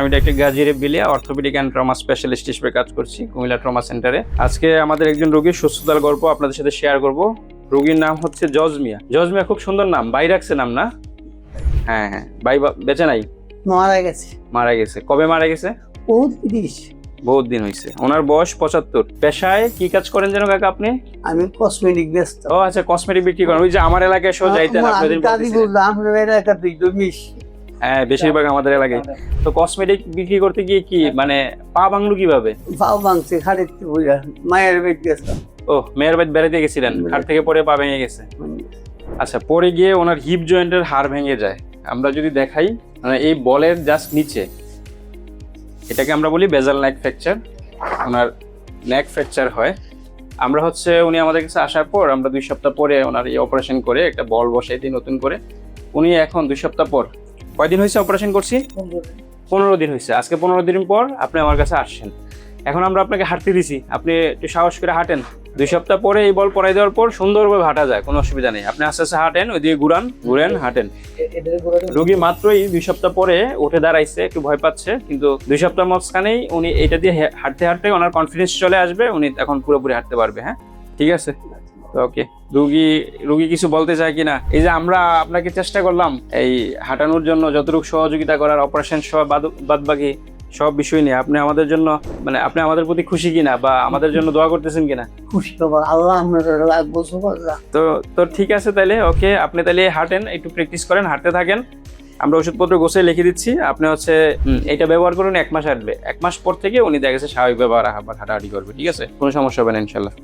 আমি ডাক্তার গাজী রেব্বিলিয়া, orthopaedic and trauma specialist হিসেবে কাজ করছি কুমিল্লা ট্রমা সেন্টারে। আজকে আমাদের একজন রোগীর সুস্থতার গল্প আপনাদের সাথে শেয়ার করব। রোগীর নাম হচ্ছে জজমিয়া। জজমিয়া খুব সুন্দর নাম, বাই রাখছে নাম না? হ্যাঁ হ্যাঁ, বাই বেঁচে নাই? মারা গেছে। মারা গেছে। কবে মারা গেছে? বহুত দিন হয়েছে। ওনার বয়স 75। পেশায় কি কাজ করেন যেন কাকা আপনি? আমি কসমেটিক বেচত। ও আচ্ছা, কসমেটিক বিক্রি করেন। ওই যে আমার এলাকায় এসেও যাইতেন আপনাদের। হ্যাঁ, বেশিরভাগ আমাদের এলাকায়। তো কসমেটিক বিক্রি করতে গিয়ে কি মানে পা ভাঙলো কিভাবে? পাও ভাঙছে খাড়িতে বুঝা, মায়ের বাড়ি গেছিলাম। ও, মেয়ের বাড়ি বেড়াতে গেছিলেন, খাট থেকে পড়ে পা ভেঙে গেছে। আচ্ছা, পরে গিয়ে ওনার হিপ জয়েন্টের হাড় ভেঙে যায়। আমরা যদি দেখাই, মানে এই বলের জাস্ট নিচে, এটাকে আমরা বলি বেজাল নেক ফ্র্যাকচার। ওনার নেক ফ্র্যাকচার হয়। আমরা হচ্ছে উনি আমাদের কাছে আসার পর আমরা 2 সপ্তাহ পরে ওনার এই অপারেশন করে একটা বল বসাই দিই নতুন করে। উনি এখন 2 সপ্তাহ পর, কয়দিন হয়েছে অপারেশন করছি? 15 দিন হয়েছে। আজকে 15 দিন পর আপনি আমার কাছে আসছেন। এখন আমরা আপনাকে হাঁটতে দিছি, আপনি একটু সাহস করে হাঁটেন। 2 সপ্তাহ পরে এই বল পরাই দেওয়ার পর সুন্দরভাবে হাঁটা যায়, কোনো অসুবিধা নেই। আপনি আস্তে আস্তে হাঁটেন, ওইদিকে ঘুরেন, হাঁটেন। রোগী মাত্রই 2 সপ্তাহ পরে উঠে দাঁড়াইছে, একটু ভয় পাচ্ছে, কিন্তু 2 সপ্তাহ মাঝখানেই উনি এটা দিয়ে হাঁটতে হাঁটতে ওনার কনফিডেন্স চলে আসবে, উনি এখন পুরোপুরি হাঁটতে পারবে। হ্যাঁ, ঠিক আছে, ওকে। রোগী কিছু বলতে চায় কিনা? এই যে আমরা আপনাকে চেষ্টা করলাম এই হাঁটানোর জন্য যতটুকু সহযোগিতা করার, অপারেশন সহ বাদবাকি সব বিষয় নিয়ে, আপনি আমাদের জন্য মানে আপনি আমাদের প্রতি খুশি কিনা বা আমাদের জন্য দোয়া করতেছেন কিনা? খুশি বাবা, আল্লাহ আপনার লাগবো। তো ঠিক আছে, তাইলে ওকে। আপনি তাইলে হাঁটেন, একটু প্র্যাকটিস করেন, হাঁটতে থাকেন। আমরা ওষুধপত্র গোছাই লিখে দিচ্ছি, আপনি হচ্ছে এটা ব্যবহার করুন। 1 মাস হাঁটবে, 1 মাস পর থেকে উনি দেখা গেছে স্বাভাবিক ব্যবহার আবার হাঁটাহাঁটি করবে। ঠিক আছে, কোনো সমস্যা হবে না ইনশাল্লাহ।